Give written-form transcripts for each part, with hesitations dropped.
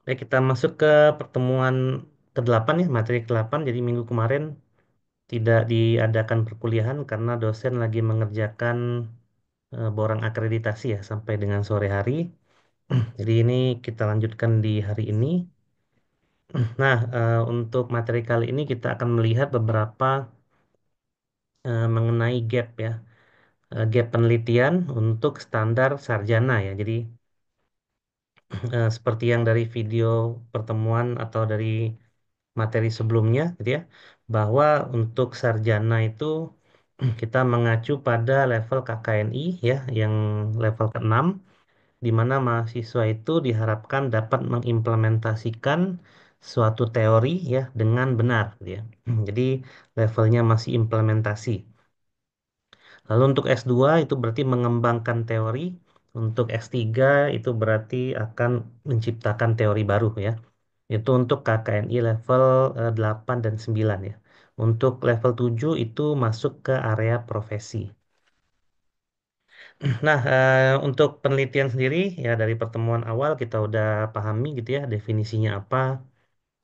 Baik, kita masuk ke pertemuan ke-8 ya, materi ke-8. Jadi minggu kemarin tidak diadakan perkuliahan karena dosen lagi mengerjakan borang akreditasi ya sampai dengan sore hari. Jadi ini kita lanjutkan di hari ini. Nah, untuk materi kali ini kita akan melihat beberapa mengenai gap ya, gap penelitian untuk standar sarjana ya. Jadi seperti yang dari video pertemuan atau dari materi sebelumnya gitu ya, bahwa untuk sarjana itu kita mengacu pada level KKNI ya yang level ke-6, di mana mahasiswa itu diharapkan dapat mengimplementasikan suatu teori ya dengan benar gitu ya. Jadi levelnya masih implementasi. Lalu untuk S2 itu berarti mengembangkan teori, untuk S3 itu berarti akan menciptakan teori baru ya. Itu untuk KKNI level 8 dan 9 ya. Untuk level 7 itu masuk ke area profesi. Nah, untuk penelitian sendiri ya dari pertemuan awal kita udah pahami gitu ya definisinya apa,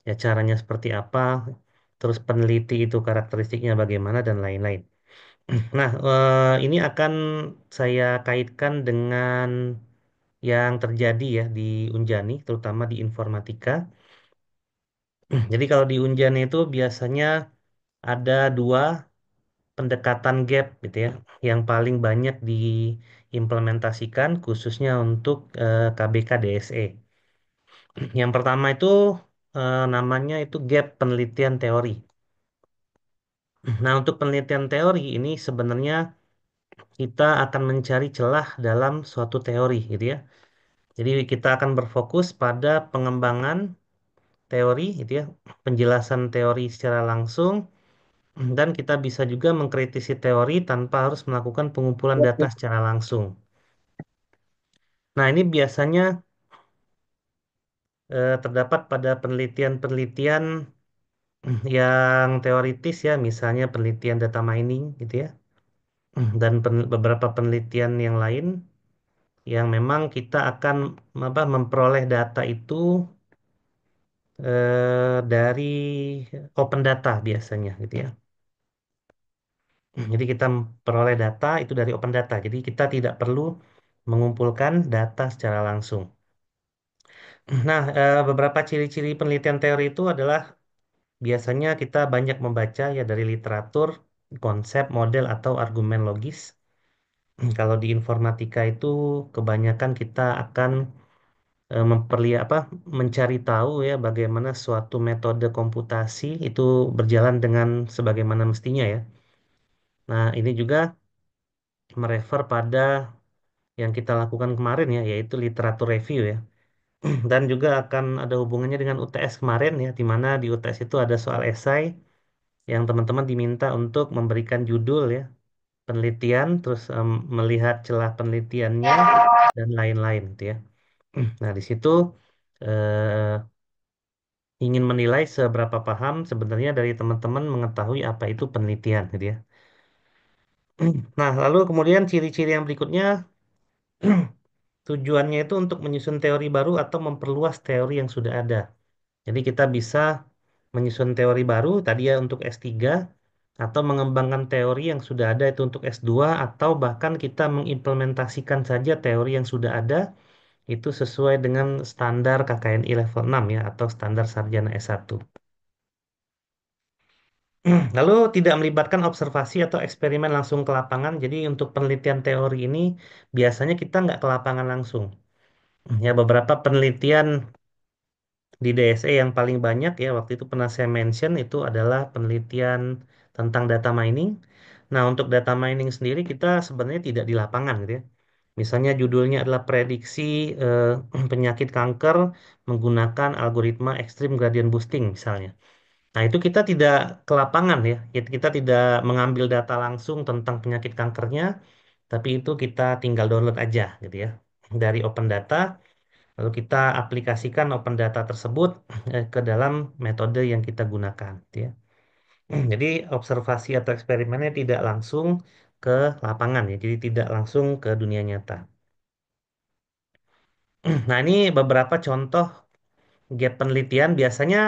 ya caranya seperti apa, terus peneliti itu karakteristiknya bagaimana dan lain-lain. Nah, ini akan saya kaitkan dengan yang terjadi ya di Unjani, terutama di informatika. Jadi kalau di Unjani itu biasanya ada dua pendekatan gap gitu ya, yang paling banyak diimplementasikan khususnya untuk KBK DSE. Yang pertama itu namanya itu gap penelitian teori. Nah, untuk penelitian teori ini sebenarnya kita akan mencari celah dalam suatu teori gitu ya. Jadi kita akan berfokus pada pengembangan teori gitu ya, penjelasan teori secara langsung, dan kita bisa juga mengkritisi teori tanpa harus melakukan pengumpulan data secara langsung. Nah, ini biasanya terdapat pada penelitian-penelitian yang teoritis ya, misalnya penelitian data mining gitu ya, dan beberapa penelitian yang lain yang memang kita akan apa, memperoleh data itu dari open data biasanya gitu ya. Jadi kita peroleh data itu dari open data. Jadi kita tidak perlu mengumpulkan data secara langsung. Nah, beberapa ciri-ciri penelitian teori itu adalah biasanya kita banyak membaca ya dari literatur, konsep, model, atau argumen logis. Kalau di informatika itu kebanyakan kita akan mencari tahu ya bagaimana suatu metode komputasi itu berjalan dengan sebagaimana mestinya ya. Nah, ini juga merefer pada yang kita lakukan kemarin ya, yaitu literatur review ya. Dan juga akan ada hubungannya dengan UTS kemarin ya, di mana di UTS itu ada soal esai yang teman-teman diminta untuk memberikan judul ya, penelitian, terus melihat celah penelitiannya dan lain-lain gitu ya. Nah, di situ eh, ingin menilai seberapa paham sebenarnya dari teman-teman mengetahui apa itu penelitian gitu ya. Nah, lalu kemudian ciri-ciri yang berikutnya tujuannya itu untuk menyusun teori baru atau memperluas teori yang sudah ada. Jadi kita bisa menyusun teori baru tadi ya untuk S3 atau mengembangkan teori yang sudah ada itu untuk S2 atau bahkan kita mengimplementasikan saja teori yang sudah ada itu sesuai dengan standar KKNI level 6 ya atau standar sarjana S1. Lalu tidak melibatkan observasi atau eksperimen langsung ke lapangan. Jadi untuk penelitian teori ini biasanya kita nggak ke lapangan langsung. Ya beberapa penelitian di DSE yang paling banyak ya waktu itu pernah saya mention itu adalah penelitian tentang data mining. Nah untuk data mining sendiri kita sebenarnya tidak di lapangan gitu ya. Misalnya judulnya adalah prediksi eh, penyakit kanker menggunakan algoritma extreme gradient boosting misalnya. Nah, itu kita tidak ke lapangan ya. Kita tidak mengambil data langsung tentang penyakit kankernya, tapi itu kita tinggal download aja gitu ya dari open data, lalu kita aplikasikan open data tersebut ke dalam metode yang kita gunakan gitu ya. Jadi observasi atau eksperimennya tidak langsung ke lapangan ya, jadi tidak langsung ke dunia nyata. Nah, ini beberapa contoh gap penelitian biasanya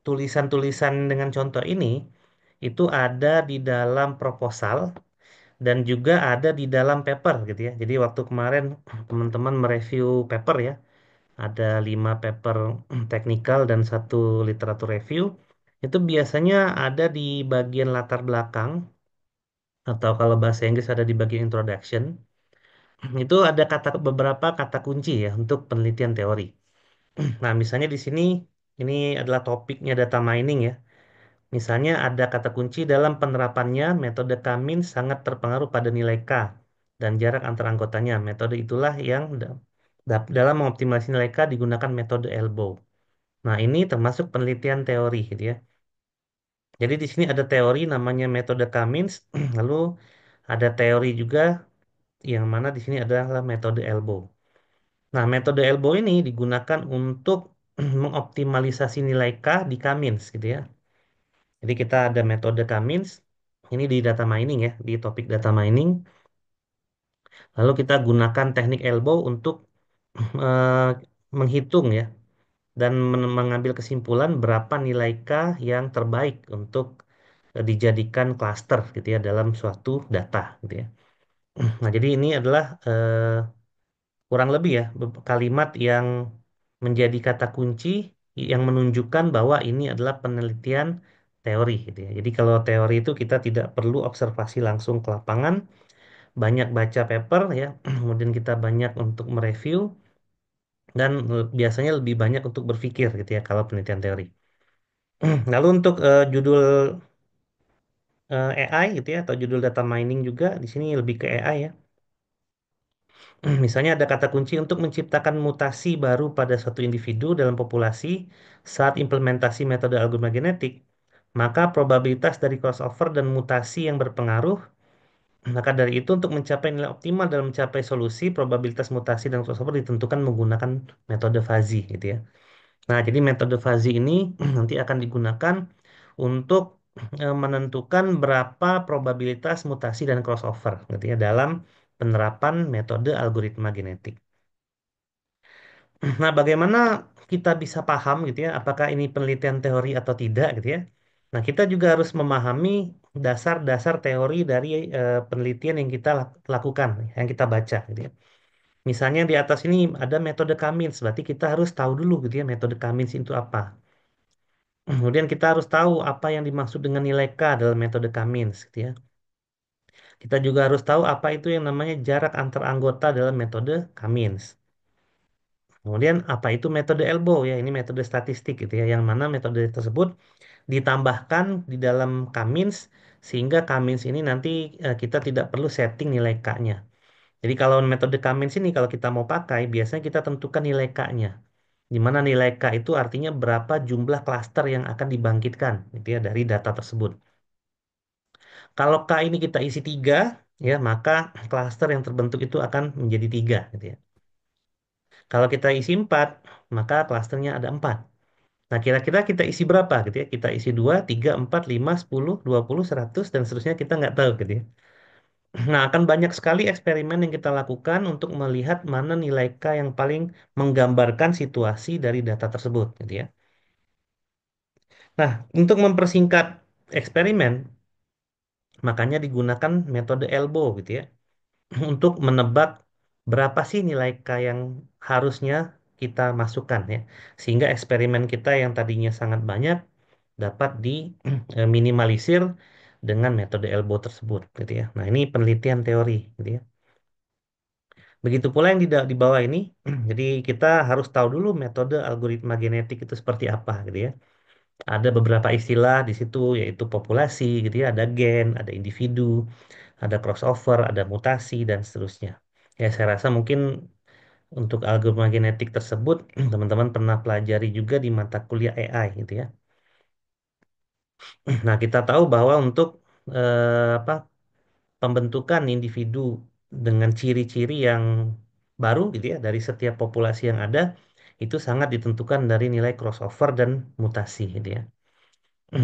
tulisan-tulisan dengan contoh ini itu ada di dalam proposal dan juga ada di dalam paper gitu ya. Jadi waktu kemarin teman-teman mereview paper ya, ada 5 paper teknikal dan satu literatur review. Itu biasanya ada di bagian latar belakang atau kalau bahasa Inggris ada di bagian introduction. Itu ada beberapa kata kunci ya untuk penelitian teori. Nah, misalnya di sini ini adalah topiknya data mining ya. Misalnya ada kata kunci dalam penerapannya metode K-means sangat terpengaruh pada nilai K dan jarak antar anggotanya. Metode itulah yang dalam mengoptimalisasi nilai K digunakan metode elbow. Nah, ini termasuk penelitian teori gitu ya. Jadi di sini ada teori namanya metode K-means, lalu ada teori juga yang mana di sini adalah metode elbow. Nah, metode elbow ini digunakan untuk mengoptimalisasi nilai K di K-means gitu ya. Jadi kita ada metode K-means, ini di data mining ya, di topik data mining. Lalu kita gunakan teknik elbow untuk eh, menghitung ya, dan mengambil kesimpulan berapa nilai K yang terbaik untuk dijadikan klaster gitu ya dalam suatu data gitu ya. Nah, jadi ini adalah kurang lebih ya kalimat yang menjadi kata kunci yang menunjukkan bahwa ini adalah penelitian teori gitu ya. Jadi kalau teori itu kita tidak perlu observasi langsung ke lapangan, banyak baca paper ya, kemudian kita banyak untuk mereview dan biasanya lebih banyak untuk berpikir gitu ya kalau penelitian teori. Lalu untuk judul AI gitu ya atau judul data mining juga di sini lebih ke AI ya. Misalnya ada kata kunci untuk menciptakan mutasi baru pada suatu individu dalam populasi saat implementasi metode algoritma genetik, maka probabilitas dari crossover dan mutasi yang berpengaruh. Maka dari itu untuk mencapai nilai optimal dalam mencapai solusi, probabilitas mutasi dan crossover ditentukan menggunakan metode fuzzy gitu ya. Nah, jadi metode fuzzy ini nanti akan digunakan untuk menentukan berapa probabilitas mutasi dan crossover gitu ya dalam penerapan metode algoritma genetik. Nah, bagaimana kita bisa paham gitu ya, apakah ini penelitian teori atau tidak gitu ya. Nah, kita juga harus memahami dasar-dasar teori dari penelitian yang kita lakukan, yang kita baca gitu ya. Misalnya di atas ini ada metode Cummins, berarti kita harus tahu dulu gitu ya metode Cummins itu apa. Kemudian kita harus tahu apa yang dimaksud dengan nilai K dalam metode Cummins gitu ya. Kita juga harus tahu apa itu yang namanya jarak antar anggota dalam metode Cummins. Kemudian apa itu metode elbow ya? Ini metode statistik gitu ya, yang mana metode tersebut ditambahkan di dalam Cummins sehingga Cummins ini nanti kita tidak perlu setting nilai K-nya. Jadi kalau metode Cummins ini kalau kita mau pakai, biasanya kita tentukan nilai K-nya. Di mana nilai K itu artinya berapa jumlah klaster yang akan dibangkitkan gitu ya dari data tersebut. Kalau K ini kita isi 3, ya maka klaster yang terbentuk itu akan menjadi 3 gitu ya. Kalau kita isi 4, maka klasternya ada 4. Nah, kira-kira kita isi berapa gitu ya? Kita isi 2, 3, 4, 5, 10, 20, 100, dan seterusnya kita nggak tahu gitu ya. Nah, akan banyak sekali eksperimen yang kita lakukan untuk melihat mana nilai K yang paling menggambarkan situasi dari data tersebut gitu ya. Nah, untuk mempersingkat eksperimen, makanya digunakan metode elbow gitu ya. Untuk menebak berapa sih nilai K yang harusnya kita masukkan ya. Sehingga eksperimen kita yang tadinya sangat banyak dapat diminimalisir dengan metode elbow tersebut gitu ya. Nah, ini penelitian teori gitu ya. Begitu pula yang di bawah ini, jadi kita harus tahu dulu metode algoritma genetik itu seperti apa gitu ya. Ada beberapa istilah di situ yaitu populasi gitu ya, ada gen, ada individu, ada crossover, ada mutasi dan seterusnya. Ya, saya rasa mungkin untuk algoritma genetik tersebut teman-teman pernah pelajari juga di mata kuliah AI gitu ya. Nah, kita tahu bahwa untuk apa pembentukan individu dengan ciri-ciri yang baru gitu ya dari setiap populasi yang ada itu sangat ditentukan dari nilai crossover dan mutasi gitu ya.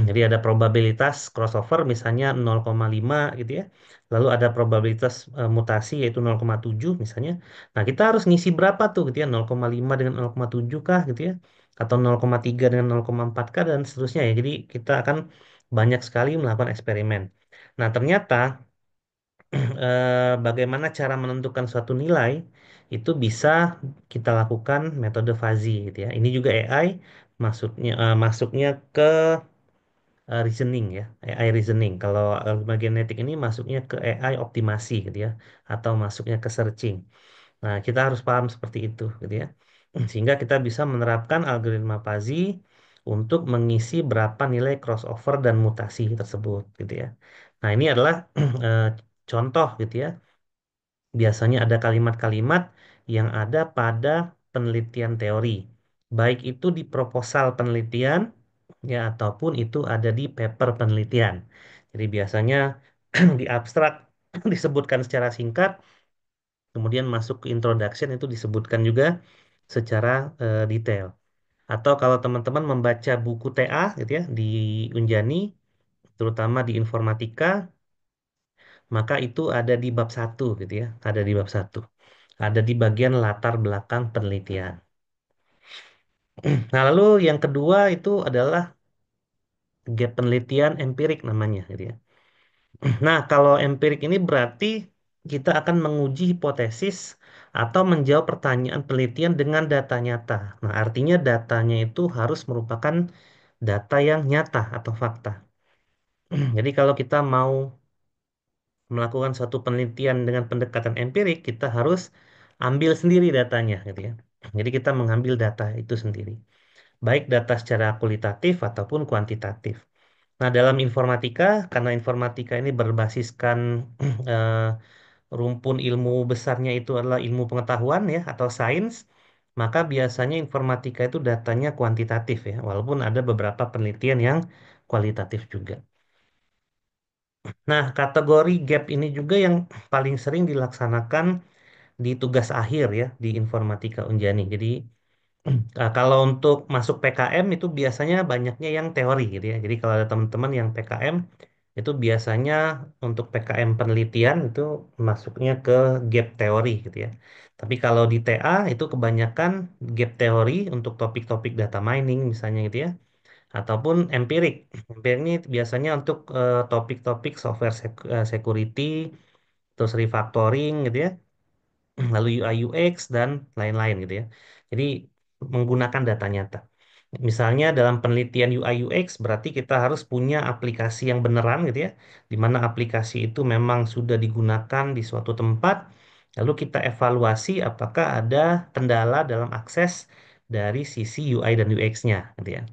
Jadi ada probabilitas crossover misalnya 0,5 gitu ya. Lalu ada probabilitas mutasi yaitu 0,7 misalnya. Nah, kita harus ngisi berapa tuh gitu ya? 0,5 dengan 0,7 kah gitu ya. atau 0,3 dengan 0,4K dan seterusnya ya. Jadi kita akan banyak sekali melakukan eksperimen. Nah, ternyata bagaimana cara menentukan suatu nilai itu bisa kita lakukan metode fuzzy gitu ya. Ini juga AI masuknya ke reasoning ya, AI reasoning. Kalau algoritma genetik ini masuknya ke AI optimasi gitu ya, atau masuknya ke searching. Nah, kita harus paham seperti itu gitu ya. Sehingga kita bisa menerapkan algoritma fuzzy untuk mengisi berapa nilai crossover dan mutasi tersebut gitu ya. Nah, ini adalah eh, contoh gitu ya. Biasanya ada kalimat-kalimat yang ada pada penelitian teori, baik itu di proposal penelitian ya ataupun itu ada di paper penelitian. Jadi biasanya di abstrak disebutkan secara singkat, kemudian masuk ke introduction itu disebutkan juga secara detail. Atau kalau teman-teman membaca buku TA gitu ya di Unjani, terutama di informatika, maka itu ada di bab satu gitu ya, ada di bab satu. Ada di bagian latar belakang penelitian. Nah, lalu yang kedua itu adalah gap penelitian empirik namanya gitu ya. Nah, kalau empirik ini berarti kita akan menguji hipotesis atau menjawab pertanyaan penelitian dengan data nyata. Nah, artinya datanya itu harus merupakan data yang nyata atau fakta. Jadi kalau kita mau melakukan suatu penelitian dengan pendekatan empirik, kita harus ambil sendiri datanya gitu ya. Jadi kita mengambil data itu sendiri, baik data secara kualitatif ataupun kuantitatif. Nah, dalam informatika, karena informatika ini berbasiskan eh, rumpun ilmu besarnya itu adalah ilmu pengetahuan ya atau sains, maka biasanya informatika itu datanya kuantitatif ya, walaupun ada beberapa penelitian yang kualitatif juga. Nah, kategori gap ini juga yang paling sering dilaksanakan di tugas akhir ya di informatika Unjani. Jadi kalau untuk masuk PKM itu biasanya banyaknya yang teori gitu ya. Jadi kalau ada teman-teman yang PKM itu biasanya untuk PKM penelitian itu masuknya ke gap teori gitu ya. Tapi kalau di TA itu kebanyakan gap teori untuk topik-topik data mining misalnya gitu ya. Ataupun empirik. Empirik ini biasanya untuk topik-topik software security, terus refactoring gitu ya, lalu UI UX dan lain-lain gitu ya. Jadi menggunakan data nyata. Misalnya dalam penelitian UI UX berarti kita harus punya aplikasi yang beneran gitu ya, di mana aplikasi itu memang sudah digunakan di suatu tempat, lalu kita evaluasi apakah ada kendala dalam akses dari sisi UI dan UX-nya gitu ya.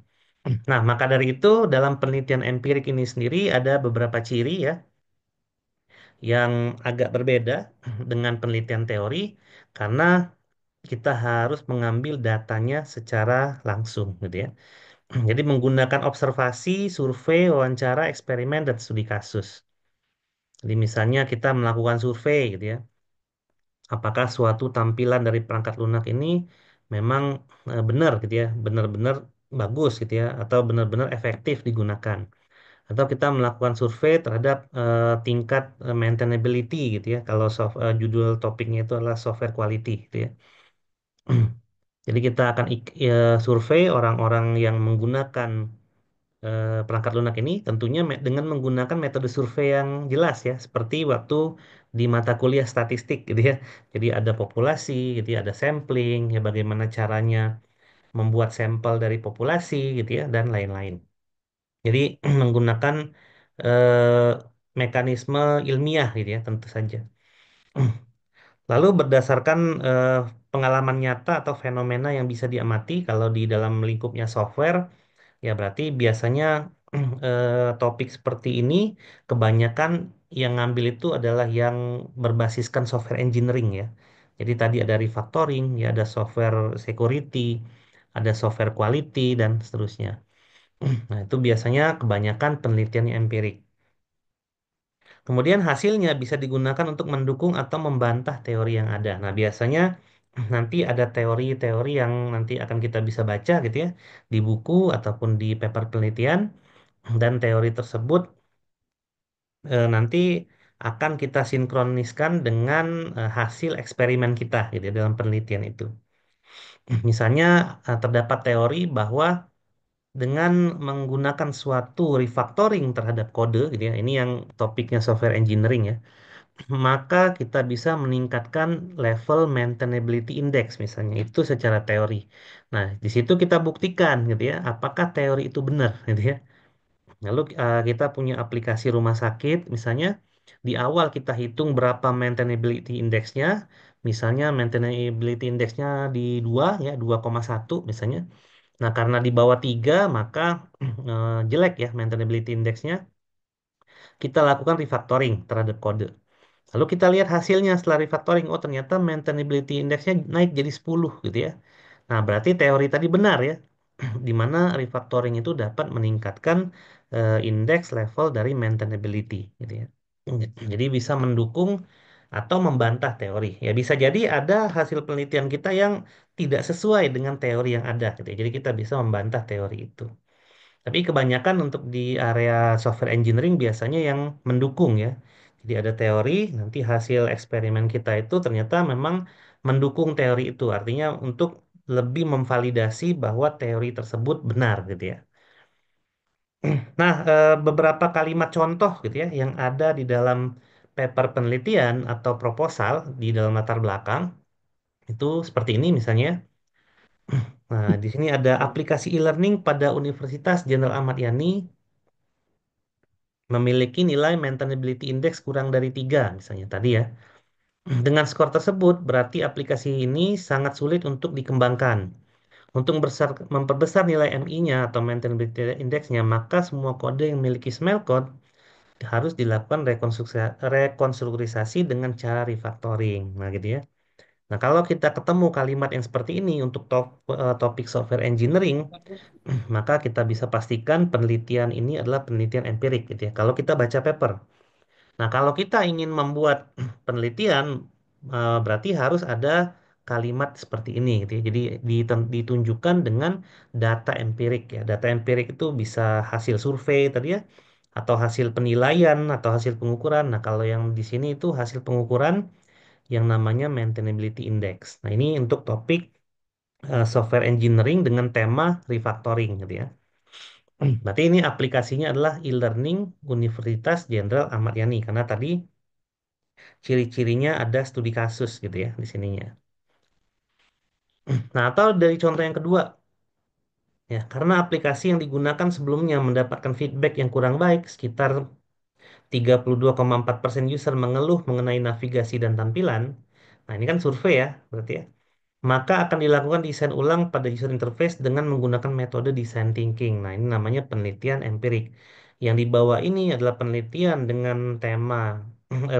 Nah, maka dari itu dalam penelitian empirik ini sendiri ada beberapa ciri ya yang agak berbeda dengan penelitian teori karena kita harus mengambil datanya secara langsung gitu ya. Jadi menggunakan observasi, survei, wawancara, eksperimen, dan studi kasus. Jadi misalnya kita melakukan survei gitu ya. Apakah suatu tampilan dari perangkat lunak ini memang benar gitu ya, benar-benar bagus gitu ya, atau benar-benar efektif digunakan. Atau kita melakukan survei terhadap tingkat maintainability gitu ya. Kalau judul topiknya itu adalah software quality gitu ya. Jadi kita akan survei orang-orang yang menggunakan perangkat lunak ini tentunya dengan menggunakan metode survei yang jelas ya, seperti waktu di mata kuliah statistik gitu ya. Jadi ada populasi, gitu ya, ada sampling, ya bagaimana caranya membuat sampel dari populasi gitu ya, dan lain-lain. Jadi menggunakan eh, mekanisme ilmiah gitu ya, tentu saja. Lalu berdasarkan pengalaman nyata atau fenomena yang bisa diamati kalau di dalam lingkupnya software, ya berarti biasanya topik seperti ini kebanyakan yang ngambil itu adalah yang berbasiskan software engineering ya. Jadi tadi ada refactoring, ya ada software security, ada software quality dan seterusnya. Nah, itu biasanya kebanyakan penelitian yang empirik. Kemudian hasilnya bisa digunakan untuk mendukung atau membantah teori yang ada. Nah, biasanya nanti ada teori-teori yang nanti akan kita bisa baca gitu ya di buku ataupun di paper penelitian, dan teori tersebut nanti akan kita sinkroniskan dengan hasil eksperimen kita gitu ya dalam penelitian itu. Misalnya terdapat teori bahwa dengan menggunakan suatu refactoring terhadap kode, gitu ya, ini yang topiknya software engineering ya, maka kita bisa meningkatkan level maintainability index misalnya itu secara teori. Nah, di situ kita buktikan gitu ya, apakah teori itu benar gitu ya. Lalu kita punya aplikasi rumah sakit, misalnya di awal kita hitung berapa maintainability indexnya, misalnya maintainability indexnya di 2 ya, 2,1 misalnya. Nah, karena di bawah 3 maka jelek ya maintainability indexnya, kita lakukan refactoring terhadap kode. Lalu kita lihat hasilnya setelah refactoring, oh ternyata maintainability indexnya naik jadi 10 gitu ya. Nah, berarti teori tadi benar ya, di mana refactoring itu dapat meningkatkan indeks level dari maintainability gitu ya. Jadi bisa mendukung atau membantah teori. Ya bisa jadi ada hasil penelitian kita yang tidak sesuai dengan teori yang ada gitu ya. Jadi kita bisa membantah teori itu. Tapi kebanyakan untuk di area software engineering biasanya yang mendukung ya. Jadi ada teori, nanti hasil eksperimen kita itu ternyata memang mendukung teori itu. Artinya untuk lebih memvalidasi bahwa teori tersebut benar gitu ya. Nah, beberapa kalimat contoh gitu ya yang ada di dalam paper penelitian atau proposal di dalam latar belakang itu seperti ini misalnya. Nah, di sini ada aplikasi e-learning pada Universitas Jenderal Ahmad Yani memiliki nilai maintainability index kurang dari 3 misalnya tadi ya. Dengan skor tersebut berarti aplikasi ini sangat sulit untuk dikembangkan. Untuk memperbesar nilai MI-nya atau maintainability index-nya, maka semua kode yang memiliki smell code harus dilakukan rekonstrukturisasi dengan cara refactoring. Nah, gitu ya. Nah, kalau kita ketemu kalimat yang seperti ini untuk topik software engineering, maka kita bisa pastikan penelitian ini adalah penelitian empirik gitu ya. Kalau kita baca paper. Nah, kalau kita ingin membuat penelitian, berarti harus ada kalimat seperti ini, gitu ya. Jadi ditunjukkan dengan data empirik ya. Data empirik itu bisa hasil survei tadi ya, atau hasil penilaian atau hasil pengukuran. Nah, kalau yang di sini itu hasil pengukuran yang namanya maintainability index. Nah, ini untuk topik software engineering dengan tema refactoring, gitu ya. Berarti ini aplikasinya adalah e-learning Universitas Jenderal Ahmad Yani karena tadi ciri-cirinya ada studi kasus gitu ya di sininya. Nah, atau dari contoh yang kedua, ya, karena aplikasi yang digunakan sebelumnya mendapatkan feedback yang kurang baik, sekitar 32,4% user mengeluh mengenai navigasi dan tampilan. Nah, ini kan survei ya, berarti ya. Maka akan dilakukan desain ulang pada user interface dengan menggunakan metode design thinking. Nah, ini namanya penelitian empirik. Yang di bawah ini adalah penelitian dengan tema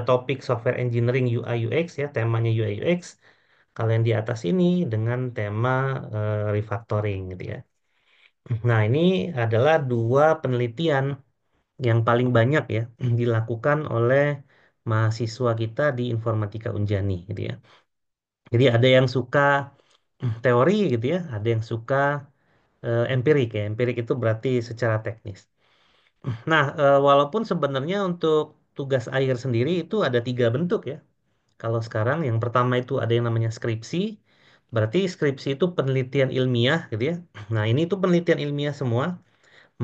topik software engineering UI UX ya, temanya UI UX. Kalau yang di atas ini dengan tema refactoring gitu ya. Nah, ini adalah dua penelitian yang paling banyak ya dilakukan oleh mahasiswa kita di Informatika Unjani gitu ya. Jadi ada yang suka teori gitu ya, ada yang suka empirik ya. Empirik itu berarti secara teknis. Nah, walaupun sebenarnya untuk tugas akhir sendiri itu ada 3 bentuk ya. Kalau sekarang yang pertama itu ada yang namanya skripsi, berarti skripsi itu penelitian ilmiah gitu ya. Nah, ini tuh penelitian ilmiah semua,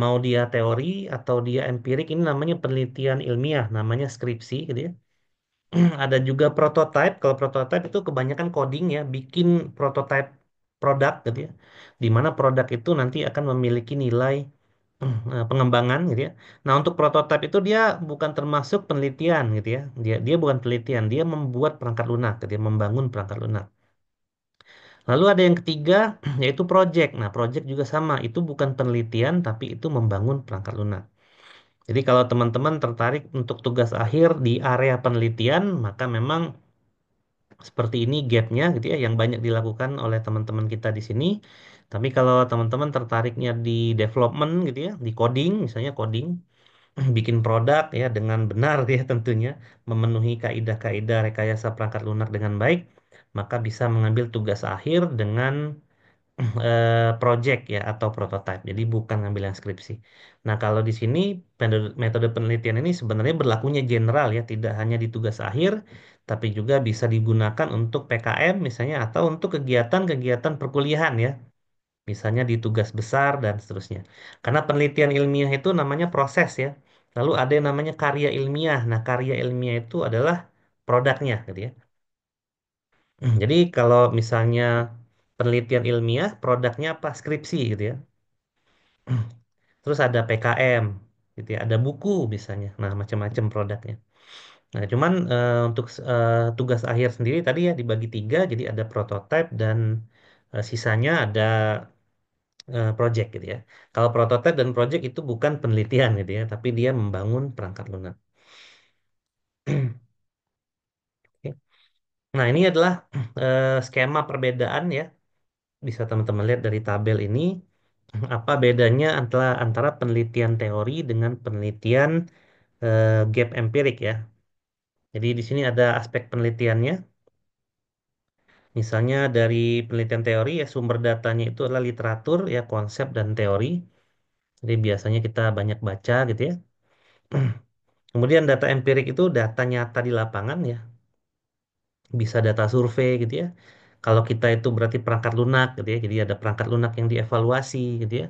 mau dia teori atau dia empirik, ini namanya penelitian ilmiah, namanya skripsi gitu ya. Ada juga prototype, kalau prototype itu kebanyakan coding ya, bikin prototype produk gitu ya. Di mana produk itu nanti akan memiliki nilai pengembangan gitu ya. Nah, untuk prototipe itu dia bukan termasuk penelitian gitu ya. Dia dia bukan penelitian, dia membuat perangkat lunak, gitu ya, membangun perangkat lunak. Lalu ada yang ketiga yaitu project. Nah, project juga sama, itu bukan penelitian tapi itu membangun perangkat lunak. Jadi kalau teman-teman tertarik untuk tugas akhir di area penelitian, maka memang seperti ini gapnya gitu ya yang banyak dilakukan oleh teman-teman kita di sini. Tapi kalau teman-teman tertariknya di development gitu ya, di coding misalnya coding, bikin produk ya dengan benar ya tentunya memenuhi kaidah-kaidah rekayasa perangkat lunak dengan baik, maka bisa mengambil tugas akhir dengan project ya atau prototype. Jadi bukan ngambil yang skripsi. Nah, kalau di sini metode penelitian ini sebenarnya berlakunya general ya, tidak hanya di tugas akhir, tapi juga bisa digunakan untuk PKM misalnya atau untuk kegiatan-kegiatan perkuliahan ya, misalnya di tugas besar dan seterusnya. Karena penelitian ilmiah itu namanya proses ya. Lalu ada yang namanya karya ilmiah. Nah, karya ilmiah itu adalah produknya gitu ya. Jadi kalau misalnya penelitian ilmiah, produknya apa? Skripsi gitu ya. Terus ada PKM gitu ya, ada buku misalnya. Nah, macam-macam produknya. Nah, cuman untuk tugas akhir sendiri tadi ya dibagi tiga, jadi ada prototype dan sisanya ada project gitu ya. Kalau prototype dan project itu bukan penelitian gitu ya, tapi dia membangun perangkat lunak. Oke. Nah, ini adalah skema perbedaan ya. Bisa teman-teman lihat dari tabel ini. Apa bedanya antara penelitian teori dengan penelitian gap empirik ya. Jadi di sini ada aspek penelitiannya. Misalnya dari penelitian teori ya sumber datanya itu adalah literatur ya konsep dan teori. Jadi biasanya kita banyak baca gitu ya. Kemudian data empirik itu data nyata di lapangan ya. Bisa data survei gitu ya. Kalau kita itu berarti perangkat lunak gitu ya. Jadi ada perangkat lunak yang dievaluasi gitu ya.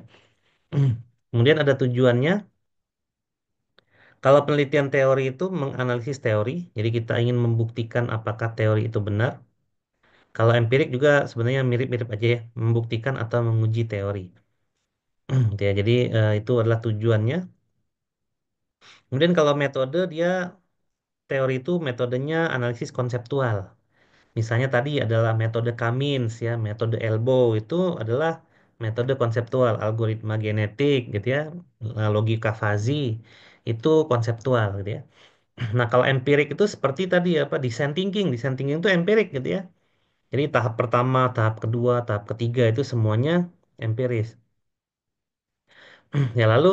Kemudian ada tujuannya. Kalau penelitian teori itu menganalisis teori, jadi kita ingin membuktikan apakah teori itu benar. Kalau empirik juga sebenarnya mirip-mirip aja ya, membuktikan atau menguji teori. Gitu ya, jadi itu adalah tujuannya. Kemudian kalau metode dia teori itu metodenya analisis konseptual. Misalnya tadi adalah metode Cummins ya, metode Elbow itu adalah metode konseptual, algoritma genetik gitu ya, logika fuzzy itu konseptual gitu ya. Nah, kalau empirik itu seperti tadi apa design thinking. Design thinking itu empirik gitu ya. Jadi tahap pertama, tahap kedua, tahap ketiga itu semuanya empiris. Ya lalu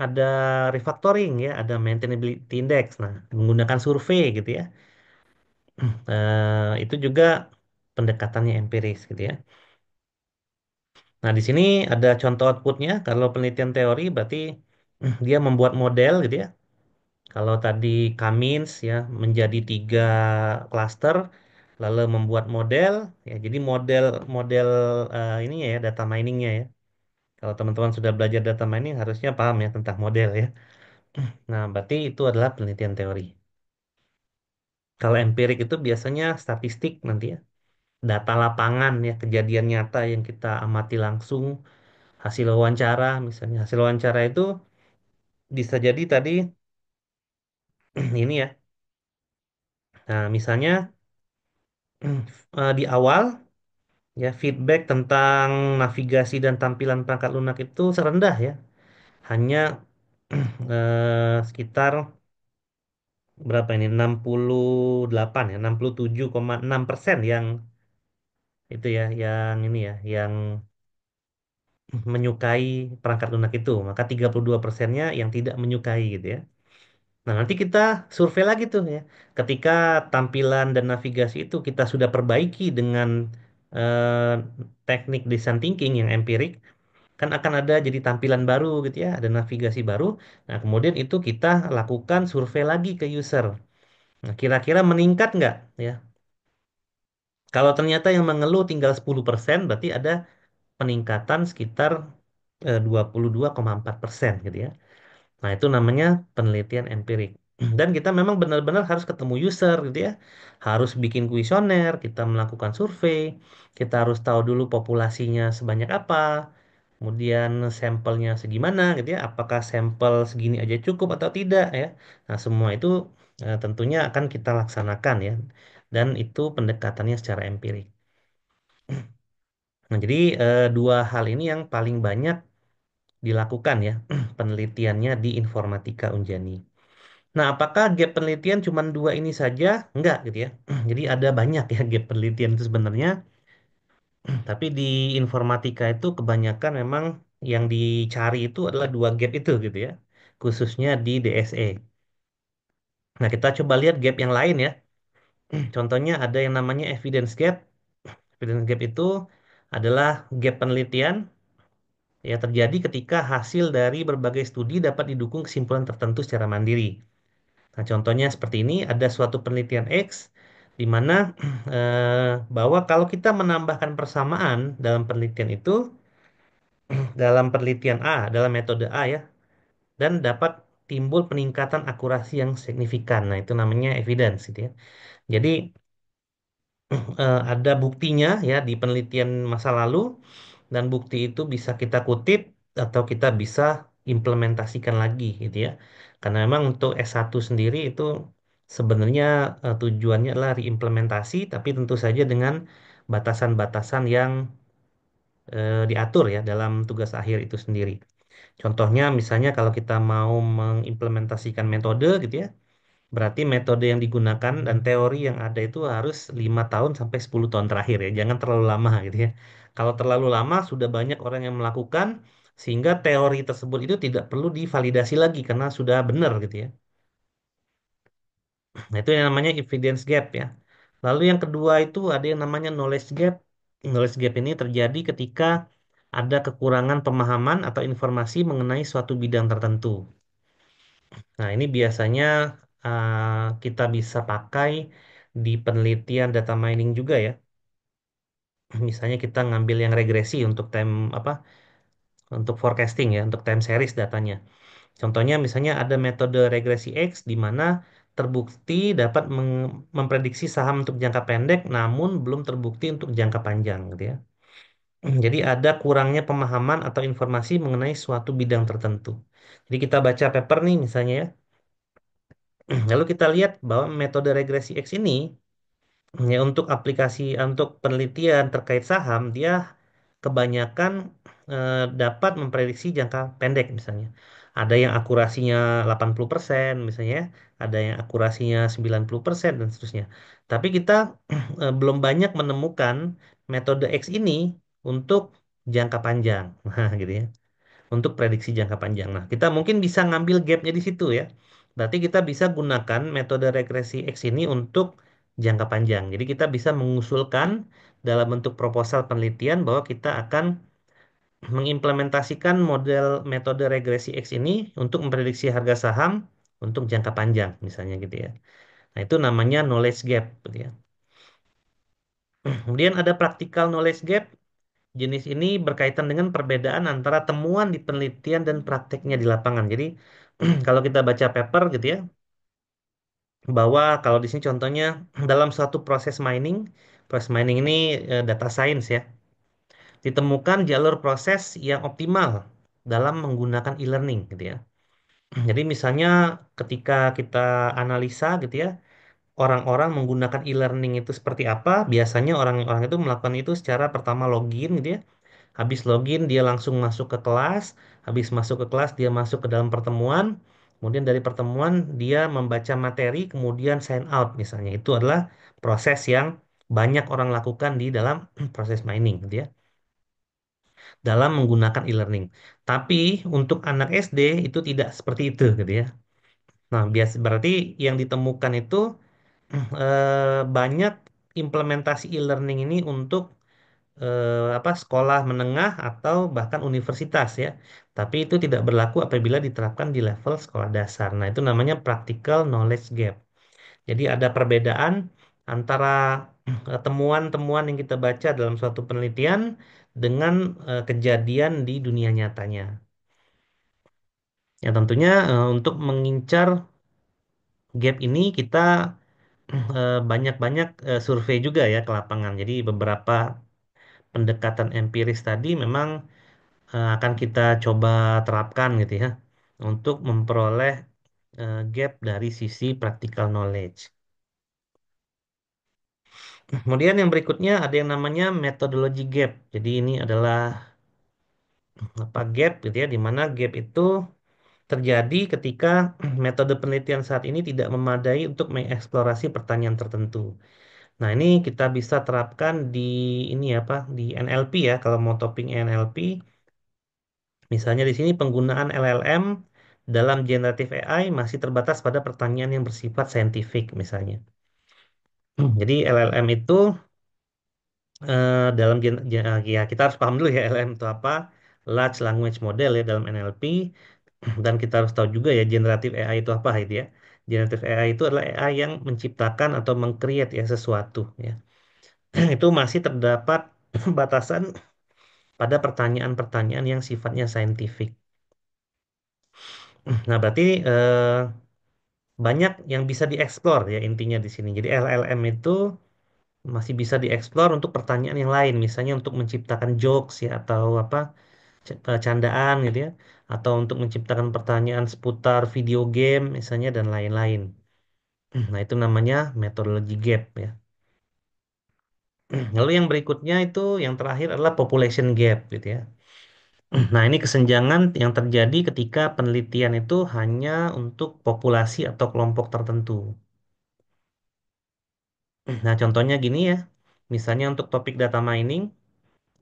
ada refactoring ya, ada maintainability index. Nah, menggunakan survei gitu ya. Itu juga pendekatannya empiris gitu ya. Nah, di sini ada contoh outputnya. Kalau penelitian teori berarti dia membuat model gitu ya. Kalau tadi Cummins ya menjadi tiga klaster, lalu membuat model, ya jadi model model ini ya data miningnya ya. Kalau teman-teman sudah belajar data mining harusnya paham ya tentang model ya. Nah, berarti itu adalah penelitian teori. Kalau empirik itu biasanya statistik nanti ya, data lapangan ya, kejadian nyata yang kita amati langsung, hasil wawancara misalnya. Hasil wawancara itu bisa jadi tadi ini ya. Nah, misalnya di awal ya feedback tentang navigasi dan tampilan perangkat lunak itu serendah ya. Hanya sekitar berapa ini 68 ya 67,6% yang itu ya yang ini ya yang menyukai perangkat lunak itu maka 32%-nya yang tidak menyukai gitu ya. Nah, nanti kita survei lagi tuh ya. Ketika tampilan dan navigasi itu kita sudah perbaiki dengan eh, teknik design thinking yang empirik, kan akan ada jadi tampilan baru gitu ya, ada navigasi baru. Nah, kemudian itu kita lakukan survei lagi ke user. Nah, kira-kira meningkat nggak ya? Kalau ternyata yang mengeluh tinggal 10%, berarti ada peningkatan sekitar 22,4% gitu ya. Nah, itu namanya penelitian empirik. Dan kita memang benar-benar harus ketemu user gitu ya. Harus bikin kuesioner, kita melakukan survei, kita harus tahu dulu populasinya sebanyak apa, kemudian sampelnya segimana gitu ya. Apakah sampel segini aja cukup atau tidak ya. Nah, semua itu tentunya akan kita laksanakan ya. Dan itu pendekatannya secara empirik. Nah, jadi dua hal ini yang paling banyak dilakukan ya penelitiannya di informatika Unjani. Nah, apakah gap penelitian cuma dua ini saja? Enggak gitu ya. Jadi ada banyak ya gap penelitian itu sebenarnya. Tapi di informatika itu kebanyakan memang yang dicari itu adalah dua gap itu gitu ya. Khususnya di DSE. Nah, kita coba lihat gap yang lain ya. Contohnya ada yang namanya evidence gap. Evidence gap itu adalah gap penelitian ya terjadi ketika hasil dari berbagai studi dapat didukung kesimpulan tertentu secara mandiri. Nah, contohnya seperti ini, ada suatu penelitian X di mana bahwa kalau kita menambahkan persamaan dalam penelitian itu, dalam penelitian A, dalam metode A ya, dan dapat timbul peningkatan akurasi yang signifikan. Nah, itu namanya evidence gitu ya. Jadi ada buktinya ya di penelitian masa lalu dan bukti itu bisa kita kutip atau kita bisa implementasikan lagi gitu ya. Karena memang untuk S1 sendiri itu sebenarnya tujuannya adalah reimplementasi tapi tentu saja dengan batasan-batasan yang diatur ya dalam tugas akhir itu sendiri. Contohnya misalnya kalau kita mau mengimplementasikan metode gitu ya, berarti metode yang digunakan dan teori yang ada itu harus 5 tahun sampai 10 tahun terakhir ya. Jangan terlalu lama gitu ya. Kalau terlalu lama sudah banyak orang yang melakukan sehingga teori tersebut itu tidak perlu divalidasi lagi karena sudah benar gitu ya. Nah, itu yang namanya evidence gap ya. Lalu yang kedua itu ada yang namanya knowledge gap. Knowledge gap ini terjadi ketika ada kekurangan pemahaman atau informasi mengenai suatu bidang tertentu. Nah, ini biasanya kita bisa pakai di penelitian data mining juga ya. Misalnya kita ngambil yang regresi untuk time apa? Untuk forecasting ya, untuk time series datanya. Contohnya misalnya ada metode regresi X di mana terbukti dapat memprediksi saham untuk jangka pendek namun belum terbukti untuk jangka panjang gitu ya. Jadi ada kurangnya pemahaman atau informasi mengenai suatu bidang tertentu. Jadi kita baca paper nih misalnya ya. Lalu kita lihat bahwa metode regresi X ini ya untuk aplikasi untuk penelitian terkait saham dia kebanyakan dapat memprediksi jangka pendek misalnya. Ada yang akurasinya 80% misalnya, ya. Ada yang akurasinya 90% dan seterusnya. Tapi kita belum banyak menemukan metode X ini untuk jangka panjang. Nah, gitu ya, untuk prediksi jangka panjang. Nah, kita mungkin bisa ngambil gapnya di situ ya. Berarti kita bisa gunakan metode regresi X ini untuk jangka panjang. Jadi kita bisa mengusulkan dalam bentuk proposal penelitian bahwa kita akan mengimplementasikan model metode regresi X ini untuk memprediksi harga saham untuk jangka panjang, misalnya gitu ya. Nah, itu namanya knowledge gap, gitu ya. Kemudian ada practical knowledge gap. Jenis ini berkaitan dengan perbedaan antara temuan di penelitian dan prakteknya di lapangan. Jadi, kalau kita baca paper gitu ya, bahwa kalau di sini contohnya dalam suatu proses mining ini data science ya, ditemukan jalur proses yang optimal dalam menggunakan e-learning gitu ya. Jadi misalnya ketika kita analisa gitu ya, orang-orang menggunakan e-learning itu seperti apa? Biasanya orang-orang itu melakukan itu secara pertama login gitu ya. Habis login dia langsung masuk ke kelas, habis masuk ke kelas dia masuk ke dalam pertemuan, kemudian dari pertemuan dia membaca materi, kemudian sign out misalnya. Itu adalah proses yang banyak orang lakukan di dalam proses mining gitu ya, dalam menggunakan e-learning. Tapi untuk anak SD itu tidak seperti itu gitu ya. Nah, berarti yang ditemukan itu banyak implementasi e-learning ini untuk apa sekolah menengah atau bahkan universitas ya. Tapi itu tidak berlaku apabila diterapkan di level sekolah dasar. Nah, itu namanya practical knowledge gap. Jadi ada perbedaan antara temuan-temuan yang kita baca dalam suatu penelitian dengan kejadian di dunia nyatanya. Ya tentunya untuk mengincar gap ini kita banyak-banyak survei juga ya ke lapangan. Jadi beberapa pendekatan empiris tadi memang akan kita coba terapkan gitu ya untuk memperoleh gap dari sisi practical knowledge. Kemudian yang berikutnya ada yang namanya methodology gap. Jadi ini adalah apa gap gitu ya, di mana gap itu terjadi ketika metode penelitian saat ini tidak memadai untuk mengeksplorasi pertanyaan tertentu. Nah, ini kita bisa terapkan di ini apa di NLP ya. Kalau mau topik NLP, misalnya di sini penggunaan LLM dalam generative AI masih terbatas pada pertanyaan yang bersifat saintifik misalnya. Jadi LLM itu Ya kita harus paham dulu ya LM itu apa, Large Language Model ya dalam NLP, dan kita harus tahu juga ya generatif AI itu apa itu ya. Generatif AI itu adalah AI yang menciptakan atau mengcreate ya sesuatu ya. Itu masih terdapat batasan pada pertanyaan-pertanyaan yang sifatnya saintifik. Nah, berarti banyak yang bisa dieksplor ya intinya di sini. Jadi LLM itu masih bisa dieksplor untuk pertanyaan yang lain, misalnya untuk menciptakan jokes ya atau apa candaan gitu ya, atau untuk menciptakan pertanyaan seputar video game misalnya dan lain-lain. Nah, itu namanya metodologi gap ya. Lalu yang berikutnya itu yang terakhir adalah population gap gitu ya. Nah, ini kesenjangan yang terjadi ketika penelitian itu hanya untuk populasi atau kelompok tertentu. Nah, contohnya gini ya. Misalnya untuk topik data mining,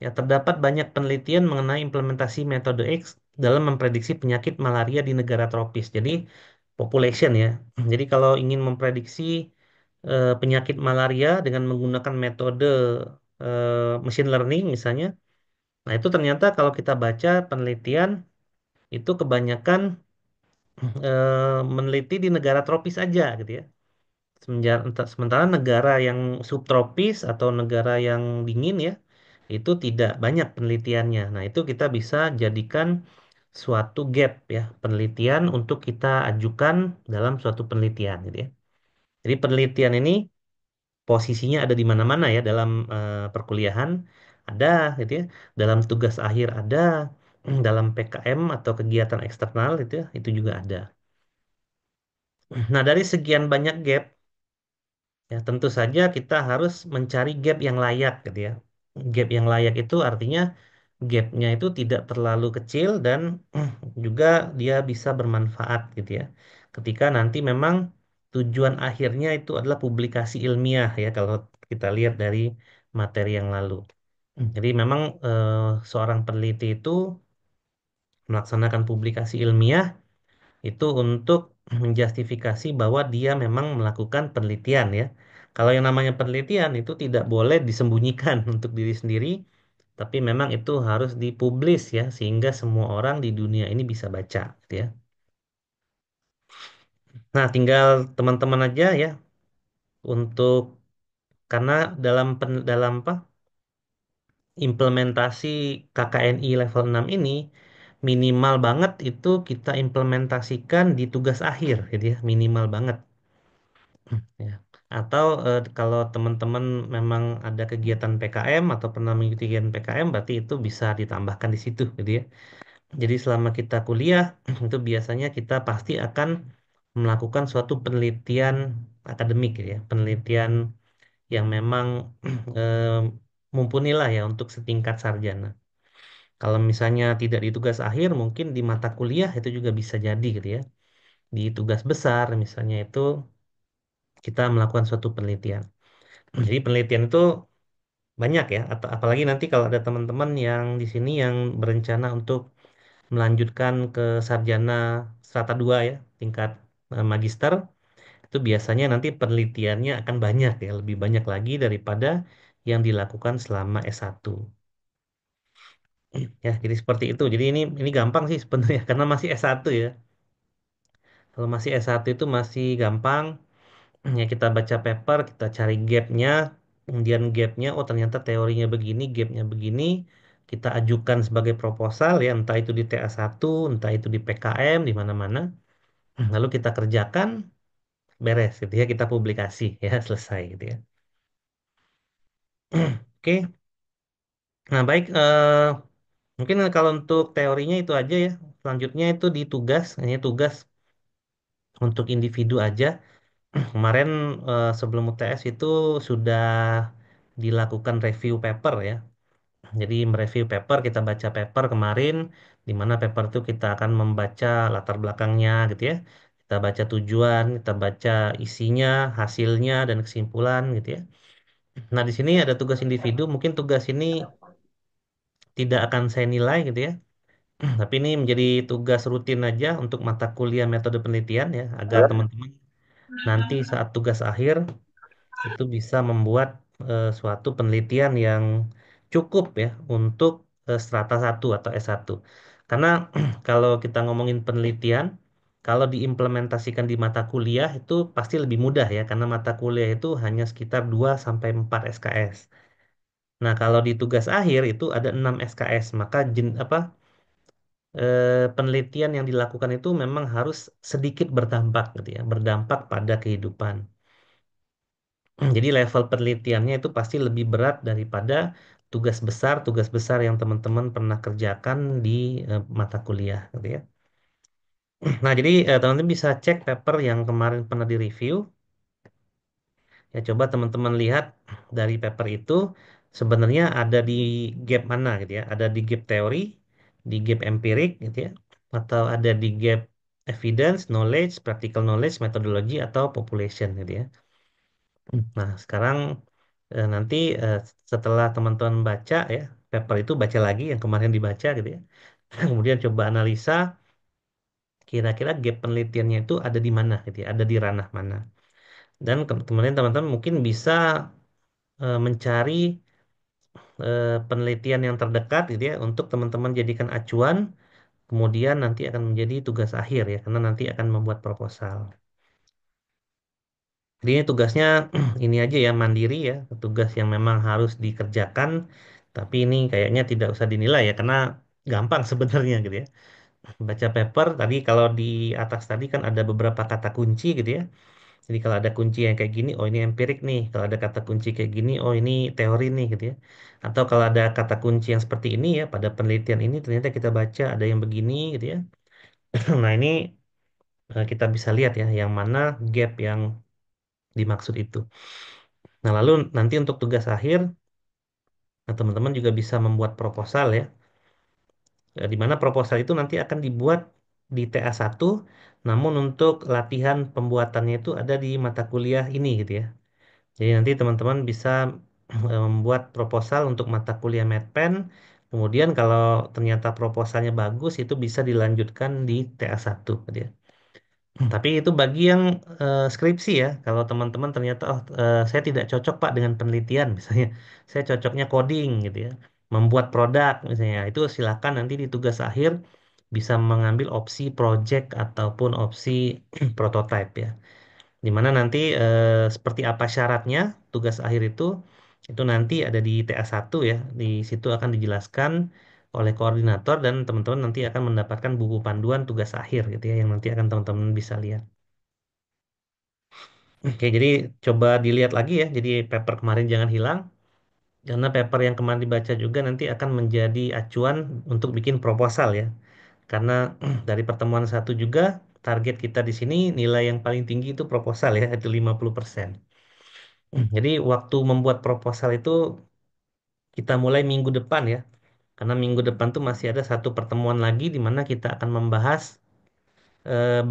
ya terdapat banyak penelitian mengenai implementasi metode X dalam memprediksi penyakit malaria di negara tropis. Jadi, population ya. Jadi, kalau ingin memprediksi penyakit malaria dengan menggunakan metode machine learning misalnya, nah itu ternyata kalau kita baca penelitian itu kebanyakan meneliti di negara tropis aja gitu ya. Sementara negara yang subtropis atau negara yang dingin ya, itu tidak banyak penelitiannya. Nah, itu kita bisa jadikan suatu gap ya, penelitian untuk kita ajukan dalam suatu penelitian gitu ya. Jadi penelitian ini posisinya ada di mana-mana ya dalam perkuliahan ada gitu ya, dalam tugas akhir ada, dalam PKM atau kegiatan eksternal itu ya, itu juga ada. Nah, dari sekian banyak gap, ya, tentu saja kita harus mencari gap yang layak gitu ya. Gap yang layak itu artinya gapnya itu tidak terlalu kecil dan juga dia bisa bermanfaat gitu ya. Ketika nanti memang tujuan akhirnya itu adalah publikasi ilmiah ya kalau kita lihat dari materi yang lalu. Jadi memang seorang peneliti itu melaksanakan publikasi ilmiah itu untuk menjustifikasi bahwa dia memang melakukan penelitian ya. Kalau yang namanya penelitian itu tidak boleh disembunyikan untuk diri sendiri, tapi memang itu harus dipublis ya sehingga semua orang di dunia ini bisa baca gitu ya. Nah, tinggal teman-teman aja ya untuk karena dalam apa implementasi KKNI level 6 ini minimal banget itu kita implementasikan di tugas akhir gitu ya, minimal banget. Ya. Atau kalau teman-teman memang ada kegiatan PKM atau pernah mengikuti kegiatan PKM, berarti itu bisa ditambahkan di situ, gitu ya. Jadi selama kita kuliah, itu biasanya kita pasti akan melakukan suatu penelitian akademik, gitu ya, penelitian yang memang eh, mumpuni lah ya untuk setingkat sarjana. Kalau misalnya tidak di tugas akhir, mungkin di mata kuliah itu juga bisa jadi, gitu ya. Di tugas besar, misalnya itu kita melakukan suatu penelitian. Jadi penelitian itu banyak ya, atau apalagi nanti kalau ada teman-teman yang di sini yang berencana untuk melanjutkan ke sarjana strata 2 ya, tingkat magister, itu biasanya nanti penelitiannya akan banyak ya, lebih banyak lagi daripada yang dilakukan selama S1. Ya, jadi seperti itu. Jadi ini gampang sih sebenarnya karena masih S1 ya. Kalau masih S1 itu masih gampang. Ya kita baca paper, kita cari gapnya, kemudian gapnya, oh ternyata teorinya begini, gapnya begini, kita ajukan sebagai proposal ya, entah itu di TA1, entah itu di PKM, di mana-mana, lalu kita kerjakan, beres gitu ya, kita publikasi ya, selesai gitu ya. Oke, nah baik, mungkin kalau untuk teorinya itu aja ya, selanjutnya itu di tugas, ini tugas untuk individu aja. Kemarin sebelum UTS itu sudah dilakukan review paper ya. Jadi mereview paper, kita baca paper kemarin, di mana paper itu kita akan membaca latar belakangnya gitu ya. Kita baca tujuan, kita baca isinya, hasilnya, dan kesimpulan gitu ya. Nah, di sini ada tugas individu, mungkin tugas ini tidak akan saya nilai gitu ya. Tapi ini menjadi tugas rutin aja untuk mata kuliah metode penelitian ya, agar teman-teman nanti saat tugas akhir itu bisa membuat suatu penelitian yang cukup ya untuk strata satu atau S1. Karena kalau kita ngomongin penelitian, kalau diimplementasikan di mata kuliah itu pasti lebih mudah ya, karena mata kuliah itu hanya sekitar 2 sampai 4 SKS. Nah, kalau di tugas akhir itu ada 6 SKS, maka penelitian yang dilakukan itu memang harus sedikit berdampak gitu ya, berdampak pada kehidupan. Jadi level penelitiannya itu pasti lebih berat daripada tugas besar yang teman-teman pernah kerjakan di mata kuliah gitu ya. Nah, jadi teman-teman bisa cek paper yang kemarin pernah direview. Ya, coba teman-teman lihat dari paper itu sebenarnya ada di gap mana gitu ya. Ada di gap teori, di gap empirik gitu ya, atau ada di gap evidence, knowledge, practical knowledge, methodology atau population gitu ya. Nah, sekarang nanti eh, setelah teman-teman baca ya paper itu, baca lagi yang kemarin dibaca gitu ya. Kemudian coba analisa kira-kira gap penelitiannya itu ada di mana gitu ya, ada di ranah mana. Dan kemudian teman-teman mungkin bisa mencari penelitian yang terdekat gitu ya untuk teman-teman jadikan acuan, kemudian nanti akan menjadi tugas akhir ya, karena nanti akan membuat proposal. Jadi ini tugasnya ini aja ya, mandiri ya, tugas yang memang harus dikerjakan, tapi ini kayaknya tidak usah dinilai ya, karena gampang sebenarnya gitu ya. Baca paper tadi, kalau di atas tadi kan ada beberapa kata kunci gitu ya. Jadi kalau ada kunci yang kayak gini, oh ini empirik nih. Kalau ada kata kunci kayak gini, oh ini teori nih gitu ya. Atau kalau ada kata kunci yang seperti ini ya, pada penelitian ini ternyata kita baca ada yang begini gitu ya. Nah ini kita bisa lihat ya, yang mana gap yang dimaksud itu. Nah lalu nanti untuk tugas akhir, nah, teman-teman juga bisa membuat proposal ya. Di mana proposal itu nanti akan dibuat di TA1, namun untuk latihan pembuatannya itu ada di mata kuliah ini gitu ya. Jadi nanti teman-teman bisa membuat proposal untuk mata kuliah Medpen. Kemudian kalau ternyata proposalnya bagus, itu bisa dilanjutkan di TA1 gitu ya. Tapi itu bagi yang skripsi ya. Kalau teman-teman ternyata oh saya tidak cocok Pak dengan penelitian misalnya. Saya cocoknya coding gitu ya. Membuat produk misalnya. Itu silakan nanti di tugas akhir bisa mengambil opsi project ataupun opsi prototype ya. Di mana nanti seperti apa syaratnya tugas akhir itu nanti ada di TA1 ya. Di situ akan dijelaskan oleh koordinator, dan teman-teman nanti akan mendapatkan buku panduan tugas akhir gitu ya, yang nanti akan teman-teman bisa lihat. Oke, jadi coba dilihat lagi ya. Jadi paper kemarin jangan hilang, karena paper yang kemarin dibaca juga nanti akan menjadi acuan untuk bikin proposal ya. Karena dari pertemuan satu juga target kita di sini nilai yang paling tinggi itu proposal ya, itu 50%. Jadi waktu membuat proposal itu kita mulai minggu depan ya. Karena minggu depan tuh masih ada satu pertemuan lagi di mana kita akan membahas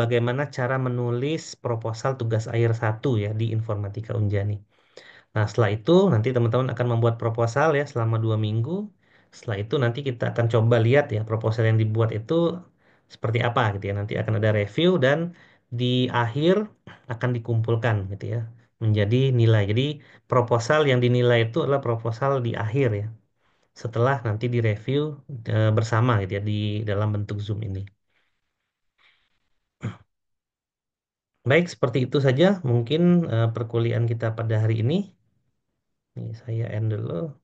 bagaimana cara menulis proposal tugas akhir satu ya di Informatika Unjani. Nah, setelah itu nanti teman-teman akan membuat proposal ya selama 2 minggu. Setelah itu nanti kita akan coba lihat ya proposal yang dibuat itu seperti apa gitu ya. Nanti akan ada review, dan di akhir akan dikumpulkan gitu ya menjadi nilai. Jadi proposal yang dinilai itu adalah proposal di akhir ya. Setelah nanti direview bersama gitu ya di dalam bentuk Zoom ini. Baik, seperti itu saja mungkin perkuliahan kita pada hari ini. Ini saya end dulu.